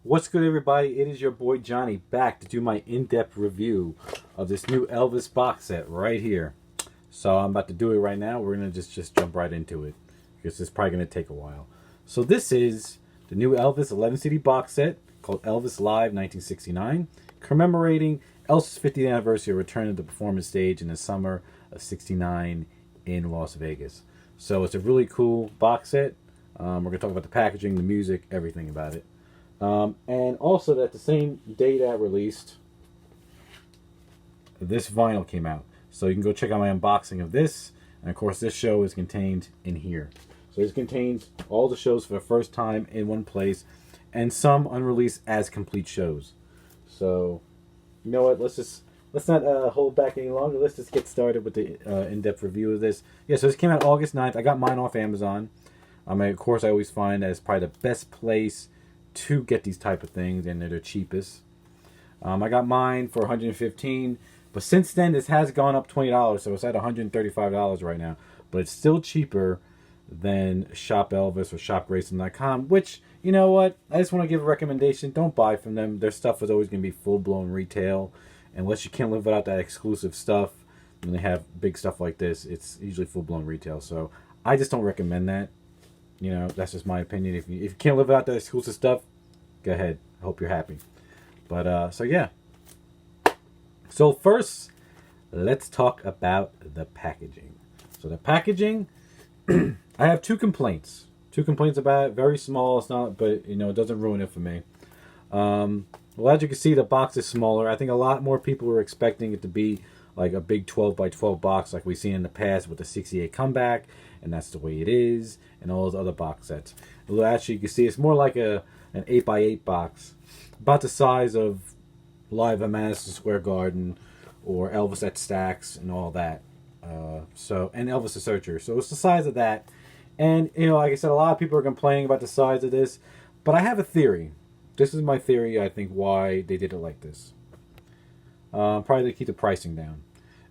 What's good, everybody? It is your boy Johnny back to do my in-depth review of this new Elvis box set right here. So I'm about to do it right now. We're gonna just jump right into it because it's probably gonna take a while. So this is the new Elvis 11 CD box set called Elvis Live 1969, commemorating Elvis' 50th anniversary of return to the performance stage in the summer of '69 in Las Vegas. So it's a really cool box set. We're gonna talk about the packaging, the music, everything about it. And also that the same day that released, this vinyl came out. So you can go check out my unboxing of this. And of course this show is contained in here. So this contains all the shows for the first time in one place, and some unreleased as complete shows. So you know what, let's not hold back any longer. Let's just get started with the in-depth review of this. Yeah, so this came out August 9th. I got mine off Amazon. Of course I always find that it's probably the best place to get these type of things, and they're the cheapest. I got mine for $115, but since then this has gone up $20, so it's at $135 right now. But it's still cheaper than Shop Elvis or ShopGrayson.com, which, you know what, I just want to give a recommendation. Don't buy from them. Their stuff is always going to be full-blown retail, unless you can't live without that exclusive stuff. When they have big stuff like this, it's usually full-blown retail, so I just don't recommend that. You know, that's just my opinion. If you can't live out that exclusive stuff, go ahead. I hope you're happy. But, so yeah. So first, let's talk about the packaging. So the packaging, I have two complaints. Two complaints about it. Very small. It's not, but, you know, it doesn't ruin it for me. Well, as you can see, the box is smaller. I think a lot more people were expecting it to be like a big 12 by 12 box like we've seen in the past with the 68 comeback, and that's the way it is, and all those other box sets. Well, actually, you can see it's more like an 8 by 8 box, about the size of Live at Madison Square Garden or Elvis at Stax and all that. And Elvis the Searcher. So it's the size of that. And, you know, like I said, a lot of people are complaining about the size of this, but I have a theory. This is my theory, I think, why they did it like this. Probably to keep the pricing down,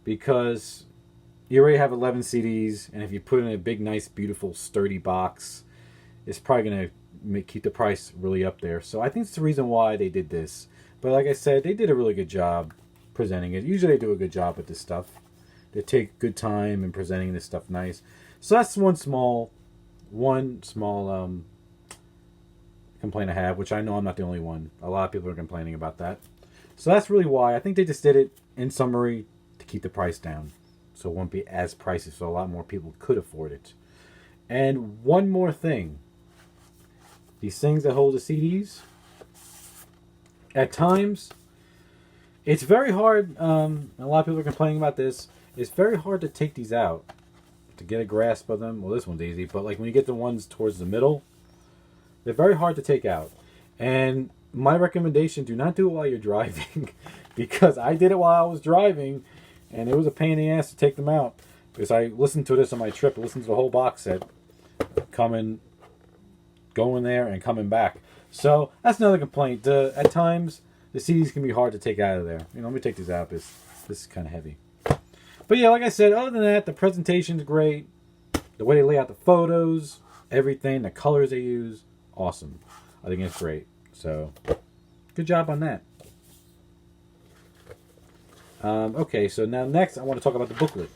because you already have 11 CDs, and if you put in a big, nice, beautiful, sturdy box, it's probably going to keep the price really up there. So I think it's the reason why they did this. But like I said, they did a really good job presenting it. Usually they do a good job with this stuff. They take good time in presenting this stuff nice. So that's one small complaint I have, which I know I'm not the only one. A lot of people are complaining about that. So that's really why. I think they just did it, in summary, to keep the price down, so it won't be as pricey, so a lot more people could afford it. And one more thing. These things that hold the CDs, at times, it's very hard, a lot of people are complaining about this, it's very hard to take these out, to get a grasp of them. Well, this one's easy, but like when you get the ones towards the middle, they're very hard to take out. And my recommendation, do not do it while you're driving, because I did it while I was driving, and it was a pain in the ass to take them out, because I listened to this on my trip. I listened to the whole box set, going there and coming back. So that's another complaint. At times, the CDs can be hard to take out of there. You know, let me take these out, because this is kind of heavy. But yeah, like I said, other than that, the presentation's great. The way they lay out the photos, everything, the colors they use, awesome. I think it's great. So, good job on that. Okay, so now next I want to talk about the booklet.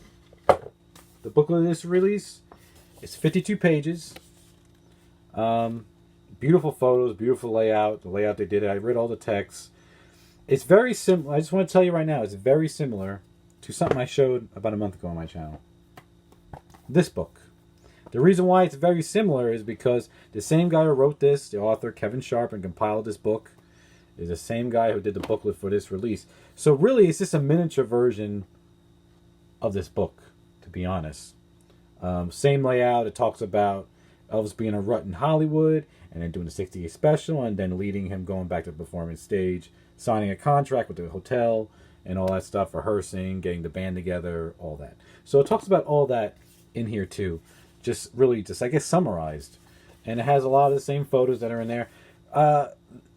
The booklet of this release is 52 pages. Beautiful photos, beautiful layout. The layout they did, I read all the text. It's very similar. I just want to tell you right now, it's very similar to something I showed about a month ago on my channel. This book. The reason why it's very similar is because the same guy who wrote this, the author Kevin Sharp, and compiled this book, is the same guy who did the booklet for this release. So really, it's just a miniature version of this book, to be honest. Same layout. It talks about Elvis being a rut in Hollywood, and then doing the 68 special, and then leading him going back to the performance stage, signing a contract with the hotel, and all that stuff, rehearsing, getting the band together, all that. So it talks about all that in here too. Just really, I guess, summarized. And it has a lot of the same photos that are in there.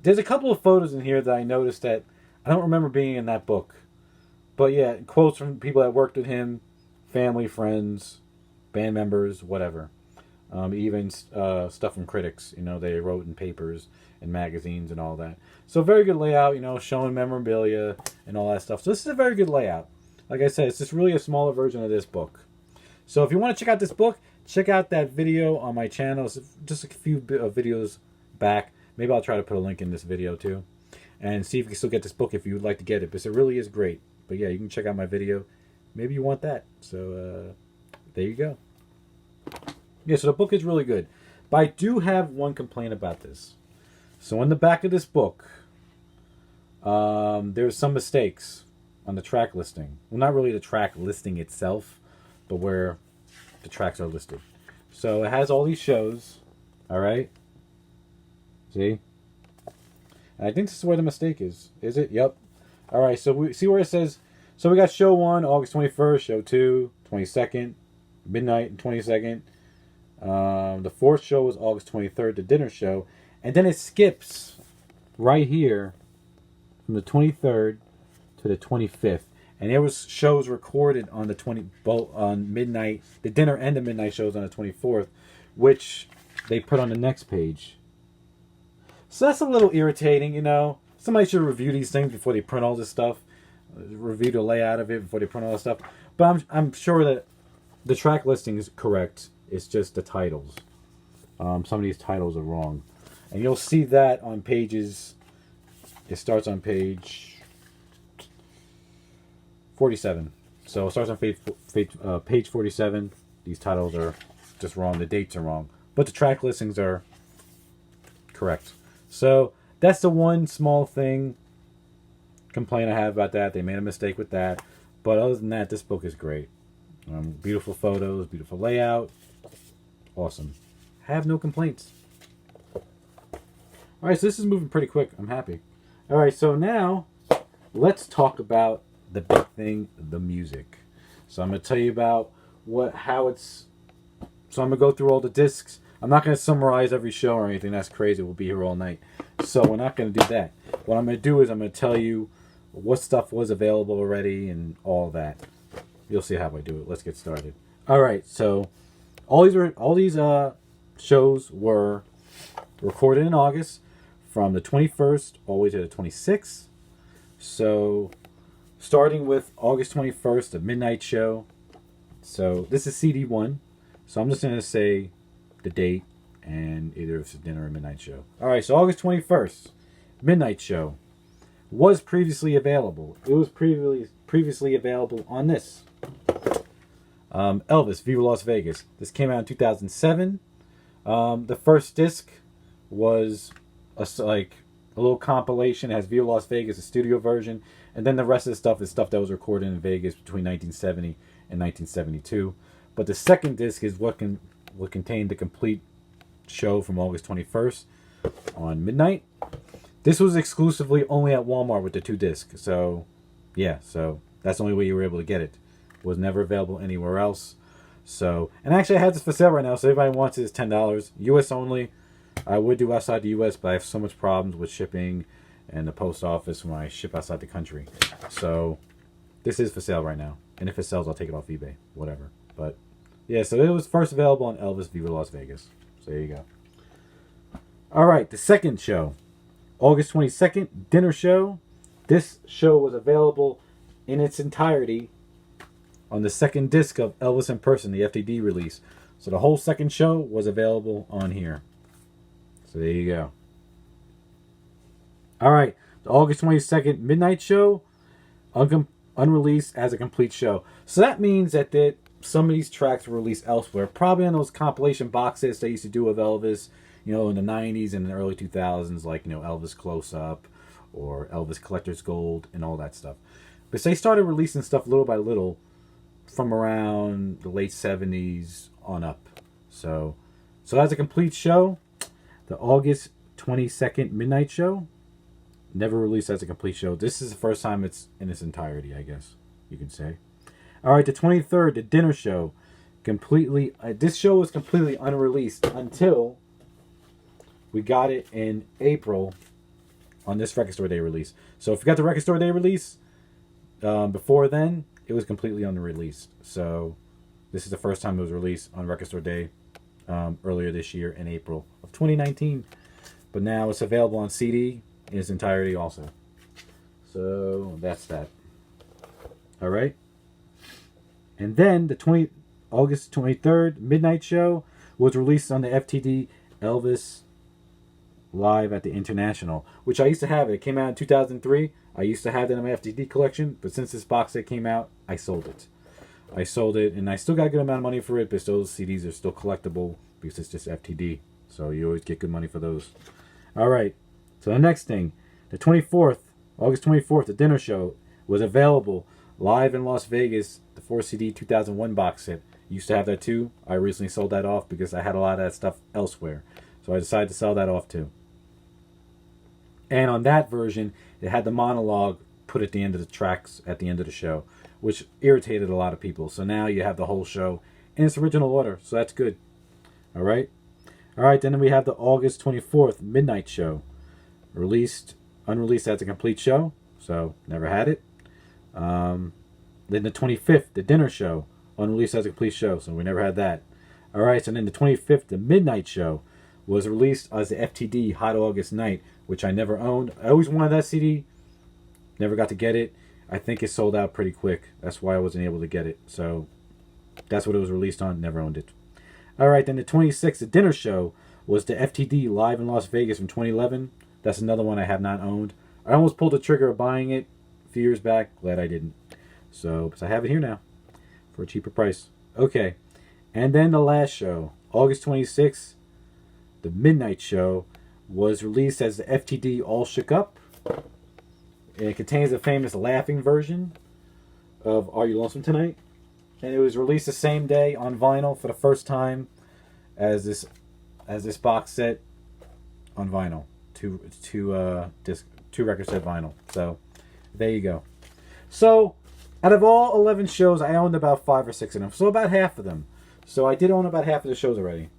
There's a couple of photos in here that I noticed that I don't remember being in that book. But yeah, quotes from people that worked with him, family, friends, band members, whatever. even stuff from critics. You know, they wrote in papers and magazines and all that. So very good layout. You know, showing memorabilia and all that stuff. So this is a very good layout. Like I said, it's just really a smaller version of this book. So if you want to check out this book, check out that video on my channel. It's just a few videos back. Maybe I'll try to put a link in this video too. And see if you can still get this book if you would like to get it. Because it really is great. But yeah, you can check out my video. Maybe you want that. So there you go. Yeah, so the book is really good. But I do have one complaint about this. So in the back of this book, there's some mistakes on the track listing. Well, not really the track listing itself, but where the tracks are listed. So it has all these shows. All right. See? And I think this is where the mistake is. Is it? Yep. All right. So we see where it says. So we got show 1, August 21st. Show 2, 22nd. Midnight and 22nd. The fourth show was August 23rd, the dinner show. And then it skips right here from the 23rd to the 25th. And there was shows recorded on the on midnight, the dinner and the midnight shows on the 24th, which they put on the next page. So that's a little irritating, you know. Somebody should review these things before they print all this stuff. Review the layout of it before they print all this stuff. But I'm sure that the track listing is correct. It's just the titles. Some of these titles are wrong. And you'll see that on pages. It starts on page 47. So it starts on page 47. These titles are just wrong. The dates are wrong. But the track listings are correct. So that's the one small complaint I have about that. They made a mistake with that. But other than that, this book is great. Beautiful photos, beautiful layout. Awesome. Have no complaints. Alright, so this is moving pretty quick. I'm happy. Alright, so now let's talk about the big thing, the music. So I'm going to tell you about how it's... So I'm going to go through all the discs. I'm not going to summarize every show or anything. That's crazy. We'll be here all night. So we're not going to do that. What I'm going to do is I'm going to tell you what stuff was available already and all that. You'll see how I do it. Let's get started. Alright, so all these shows were recorded in August from the 21st all the way to the 26th. So starting with August 21st, the midnight show. So this is CD 1. So I'm just going to say the date and either if it's a dinner or midnight show. Alright, so August 21st, midnight show was previously available. It was previously available on this. Elvis, Viva Las Vegas. This came out in 2007. The first disc was a little compilation. It has Viva Las Vegas, a studio version. And then the rest of the stuff is stuff that was recorded in Vegas between 1970 and 1972. But the second disc is what contained the complete show from August 21st on midnight. This was exclusively only at Walmart with the 2 discs. So, yeah. So, that's the only way you were able to get it. It was never available anywhere else. So, and actually I have this for sale right now. So, if anybody wants it, it's $10. US only. I would do outside the US, but I have so much problems with shipping and the post office when I ship outside the country. So, this is for sale right now. And if it sells, I'll take it off eBay. Whatever. But, yeah, so it was first available on Elvis, Viva Las Vegas. So, there you go. Alright, the second show. August 22nd, dinner show. This show was available in its entirety on the second disc of Elvis in Person, the FDD release. So the whole second show was available on here. So there you go. Alright, the August 22nd midnight show, unreleased as a complete show. So that means that some of these tracks were released elsewhere. Probably on those compilation box sets they used to do of Elvis, you know, in the 90s and the early 2000s, like, you know, Elvis Close Up or Elvis Collector's Gold and all that stuff. But they started releasing stuff little by little from around the late 70s on up. So that's a complete show. The August 22nd midnight show, never released as a complete show. This is the first time it's in its entirety, I guess you can say. All right, the 23rd, the dinner show, completely. This show was completely unreleased until we got it in April on this Record Store Day release. So if you got the Record Store Day release before then, it was completely unreleased. So this is the first time it was released on Record Store Day earlier this year in April of 2019. But now it's available on CD in its entirety also. So that's that. All right. And then the August 23rd Midnight Show was released on the FTD Elvis Live at the International, which I used to have. It came out in 2003. I used to have that in my FTD collection, but since this box set came out, I sold it. And I still got a good amount of money for it, but those CDs are still collectible because it's just FTD. So you always get good money for those. All right. So the next thing, the 24th, August 24th, the dinner show was available live in Las Vegas, the 4CD 2001 box set. Used to have that too. I recently sold that off because I had a lot of that stuff elsewhere. So I decided to sell that off too. And on that version, it had the monologue put at the end of the tracks at the end of the show, which irritated a lot of people. So now you have the whole show in its original order. So that's good. All right. All right. Then we have the August 24th Midnight Show. Unreleased as a complete show. So never had it. Then the 25th, the dinner show. Unreleased as a complete show. So we never had that. All right. So then the 25th, the Midnight Show, was released as the FTD Hot August Night, which I never owned. I always wanted that CD. Never got to get it. I think it sold out pretty quick. That's why I wasn't able to get it. So that's what it was released on. Never owned it. All right, then the 26th, the dinner show, was the FTD Live in Las Vegas from 2011. That's another one I have not owned. I almost pulled the trigger of buying it a few years back. Glad I didn't. So, because I have it here now for a cheaper price. Okay. And then the last show, August 26th, the Midnight Show, was released as the FTD All Shook Up. And it contains the famous laughing version of Are You Lonesome Tonight? And it was released the same day on vinyl for the first time as this box set on vinyl. Two record set vinyl. So there you go. So out of all 11 shows, I owned about 5 or 6 of them. So about half of them. So I did own about half of the shows already.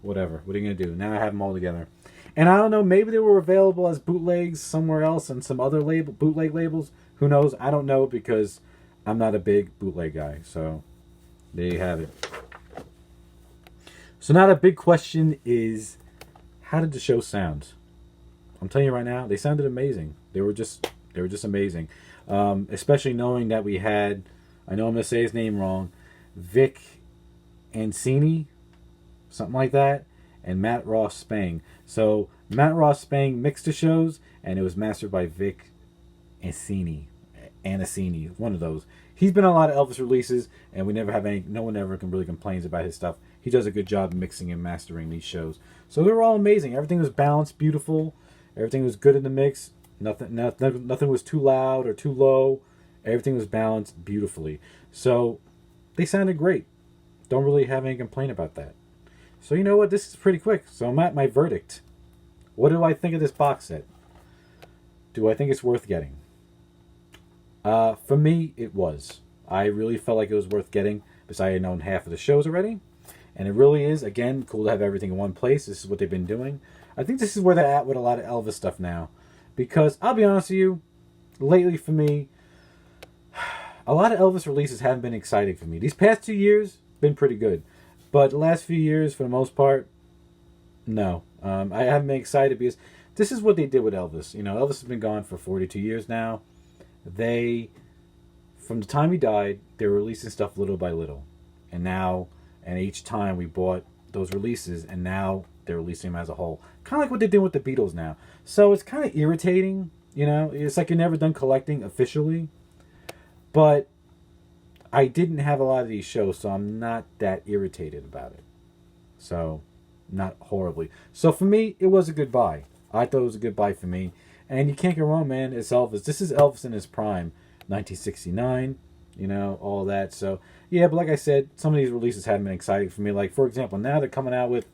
Whatever. What are you going to do? Now I have them all together. And I don't know, maybe they were available as bootlegs somewhere else and some other bootleg labels. Who knows? I don't know because I'm not a big bootleg guy. So there you have it. So now the big question is, how did the show sound? I'm telling you right now, they sounded amazing. They were just amazing. Especially knowing that we had, I know I'm going to say his name wrong, Vic Ancini, something like that, and Matt Ross Spang. So Matt Ross Spang mixed the shows, and it was mastered by Vic Ancini, one of those. He's been on a lot of Elvis releases, and we never have no one ever really complains about his stuff. He does a good job mixing and mastering these shows. So they were all amazing. Everything was balanced, beautiful. Everything was good in the mix. Nothing was too loud or too low. Everything was balanced beautifully. So they sounded great. Don't really have any complaint about that. So you know what? This is pretty quick. So I'm at my verdict. What do I think of this box set? Do I think it's worth getting? For me, it was. I really felt like it was worth getting because I had known half of the shows already. And it really is, again, cool to have everything in one place. This is what they've been doing. I think this is where they're at with a lot of Elvis stuff now. Because, I'll be honest with you, lately for me, a lot of Elvis releases haven't been exciting for me. These past 2 years, been pretty good. But the last few years, for the most part, no. I haven't been excited because this is what they did with Elvis. You know, Elvis has been gone for 42 years now. From the time he died, they were releasing stuff little by little. And each time we bought those releases, and now they're releasing them as a whole. Kind of like what they're doing with the Beatles now. So it's kind of irritating, you know. It's like you're never done collecting officially. But I didn't have a lot of these shows, so I'm not that irritated about it. So, not horribly. So for me, it was a good buy. I thought it was a good buy for me. And you can't go wrong, man. It's Elvis. This is Elvis in his prime. 1969, you know, all that. So, yeah, but like I said, some of these releases haven't been exciting for me. Like, for example, now they're coming out with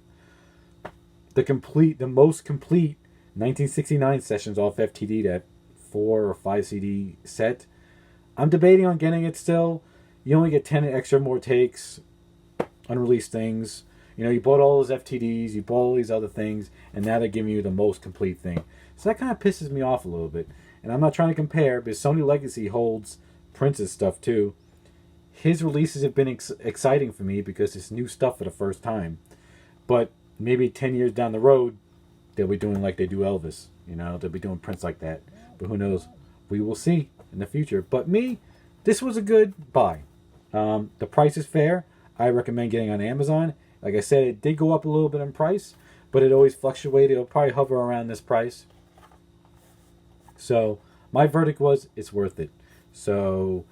the most complete 1969 sessions off FTD, that 4 or 5 CD set. I'm debating on getting it still. You only get 10 extra more takes, unreleased things. You know, you bought all those FTDs, you bought all these other things, and now they're giving you the most complete thing. So that kind of pisses me off a little bit. And I'm not trying to compare, because Sony Legacy holds Prince's stuff too. His releases have been exciting for me because it's new stuff for the first time. But maybe 10 years down the road, they'll be doing like they do Elvis. You know, they'll be doing prints like that. But who knows? We will see in the future. But me, this was a good buy. The price is fair. I recommend getting on Amazon. Like I said, it did go up a little bit in price, but it always fluctuated. It'll probably hover around this price. So my verdict was it's worth it. So,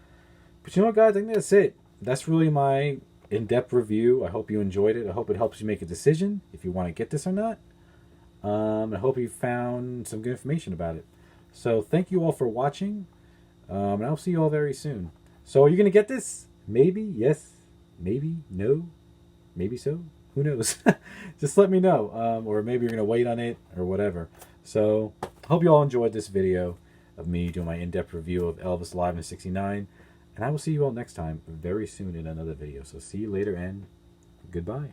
but you know what, guys? I think that's it. That's really my in-depth review. I hope you enjoyed it. I hope it helps you make a decision if you want to get this or not. I hope you found some good information about it. So thank you all for watching. And I'll see you all very soon. So are you going to get this? Maybe, yes, maybe, no, maybe so. Who knows? Just let me know. Or maybe you're going to wait on it or whatever. So I hope you all enjoyed this video of me doing my in-depth review of Elvis Live in '69. And I will see you all next time very soon in another video. So see you later and goodbye.